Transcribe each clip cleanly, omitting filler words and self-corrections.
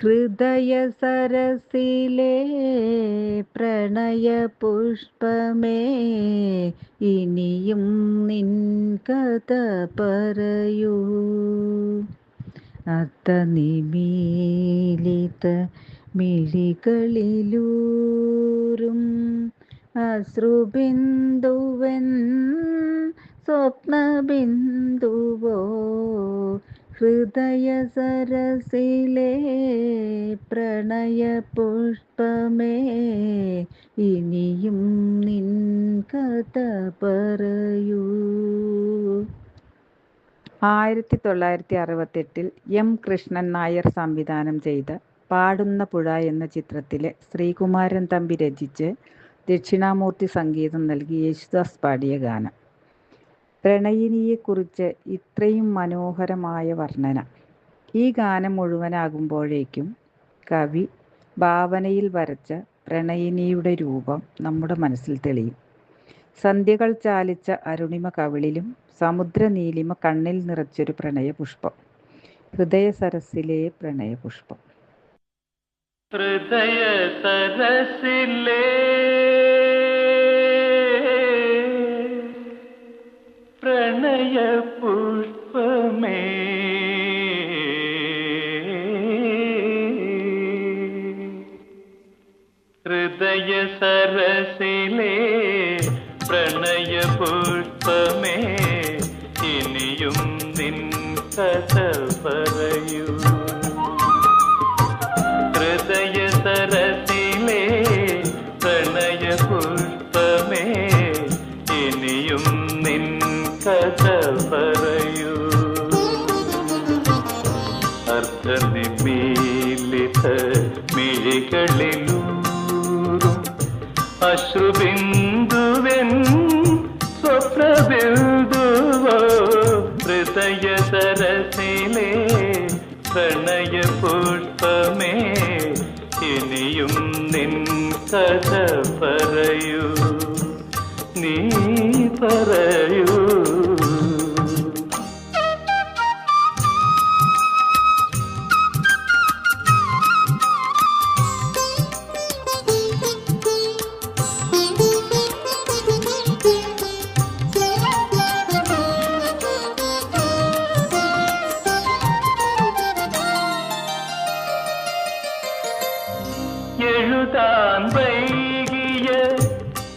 ഹൃദയ സരസിലെ പ്രണയ പുഷ്പമേ, ഇനിയും നിൻ കഥ പറയൂ. അത്തനിമീലിത മിഴികളിലൂറും അശ്രുബിന്ദുവൻ സ്വപ്നബിന്ദുവോ, ഹൃദയ സരസിലെ പ്രണയ പുഷ്പമേ, ഇനിയും നിൻ കഥ പറയൂ. 1968 എം കൃഷ്ണൻ നായർ സംവിധാനം ചെയ്ത പാടുന്ന പുഴ എന്ന ചിത്രത്തിലെ ശ്രീകുമാരൻ തമ്പി രചിച്ച് ദക്ഷിണാമൂർത്തി സംഗീതം നൽകി യേശുദാസ് പാടിയ ഗാനം. പ്രണയിനിയെക്കുറിച്ച് ഇത്രയും മനോഹരമായ വർണ്ണന. ഈ ഗാനം മുഴുവനാകുമ്പോഴേക്കും കവി ഭാവനയിൽ വരച്ച പ്രണയിനിയുടെ രൂപം നമ്മുടെ മനസ്സിൽ തെളിയും. സന്ധ്യകൾ ചാലിച്ച അരുണിമ കവിളിലും സമുദ്രനീലിമ കണ്ണിൽ നിറച്ചൊരു പ്രണയപുഷ്പം. ഹൃദയ സരസിലെ പ്രണയപുഷ്പം. ഹൃദയ സരസിലെ പ്രണയപുഷ്പമേ, ഹൃദയ സരസിലെ പ്രണയപുഷ്പമേ, ഇനിയും നിൻ കഥ പറയൂ. ഹൃദയ സരസിലെ പ്രണയപുഷ്പമേ, ഇനിയും നിൻ കഥ പറയൂ. അർദ്ധനിമീലിത മിഴികളിലൂറും അശ്രുബിന്ദുവൻ സ്വപ്നബിന്ദുവോ, ഹൃദയ സരസിലെ പ്രണയപുഷ്പമേ, ഇനിയും നിൻ കഥ പറയൂ. നീ പറയൂ. എഴുതാൻ വൈകിയ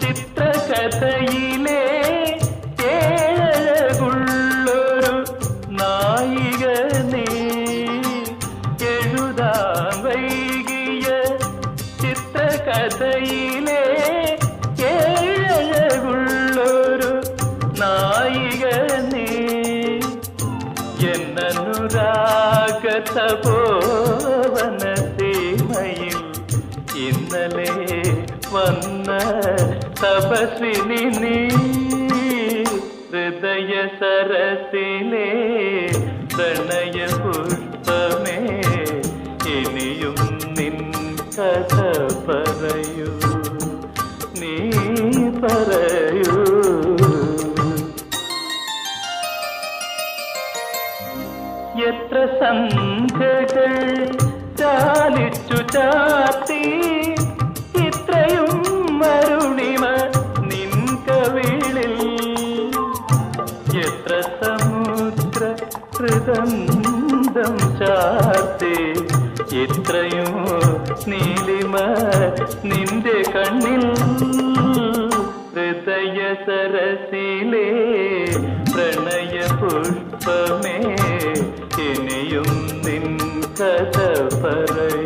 ചിത്രകഥയിലെ ഏഴകുള്ളൊരു നായിക നീ. എഴുതാൻ വൈകിയ ചിത്രകഥയിലെ ഏഴകുള്ളൊരു നായിക നീ. എന്നനുരാഗതപോവന സീമയിൽ ഇന്നലെ വന്ന തപസ്വിനി നീ. ഹൃദയ സരസിലെ പ്രണയപുഷ്പമേ, ഇനിയും നിൻ കഥ പറയൂ. നീ പറയൂ. എത്ര സന്ധ്യകൾ ചാലിച്ചു ചാത്തി, ഇത്രയും അരുണിമ നിൻ കവിളിൽ. എത്ര സമുദ്ര ഹൃദന്തം ചാർത്തി, ഇത്രയും നീലിമ നിന്റെ കണ്ണിൽ. ഹൃദയ സരസിലെ പ്രണയപുഷ്പമേ, ഇനിയും നിൻ കഥ പറയൂ.